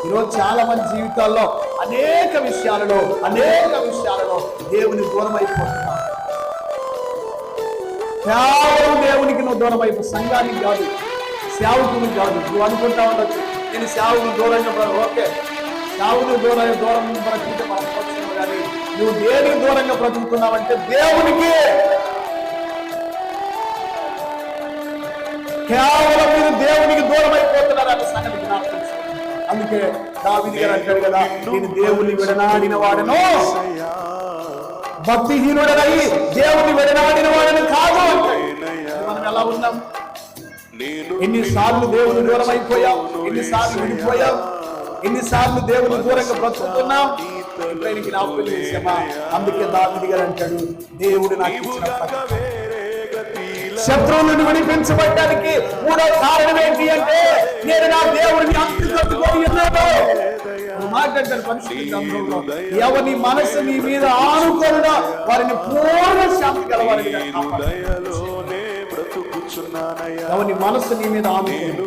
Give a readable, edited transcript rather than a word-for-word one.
ఈరోజు చాలా మంది జీవితాల్లో అనేక విషయాలలో దేవుని దూరం అయిపోతున్నా. కేవలం దేవునికి నువ్వు దూరం అయిపో, సంఘానికి కాదు, సేవకుని కాదు. నువ్వు అనుకుంటా ఉండొచ్చు, నేను సేవకుని దూరంగా ఓకే, సేవకుని దూరం బ్రతికితే మనం పక్షులు, కానీ నువ్వు దేనికి దూరంగా బ్రతుకుతున్నావంటే దేవునికి. కేవలం మీరు దేవునికి దూరం అయిపోతున్నారని సంగతి జ్ఞాపకం. అందుకే దావీదు గారు అంటాడు కదా, నేను దేవుని విడనాడిన వాడను, భక్తిహీనుడనై దేవుని విడనాడిన వాడని కాదు. మనం ఎలా ఉన్నాం? ఎన్నిసార్లు దేవుని దూరం అయిపోయాం, ఎన్నిసార్లు విడిపోయాం, ఎన్నిసార్లు దేవుని దూరంగా బ్రతుకుతున్నాం. జ్ఞాపకం చేసామా? అందుకే దావీదు గారు అంటాడు, దేవుడు నాకు ఇచ్చిన శత్రువులను విడిపించబడటానికి మూడో కారణం ఏంటి అంటే, నేను నా దేవుడిని అంటుకొని ఉన్నాను. మాట్లాడతారు పరిశుద్ధ గ్రంథంలో, ఎవరి మనసు నీ మీద ఆనుకొనుడా వారిని పూర్ణ శాంతి కలవాలని. ఎవరి మనసు నీ మీద ఆనుకొను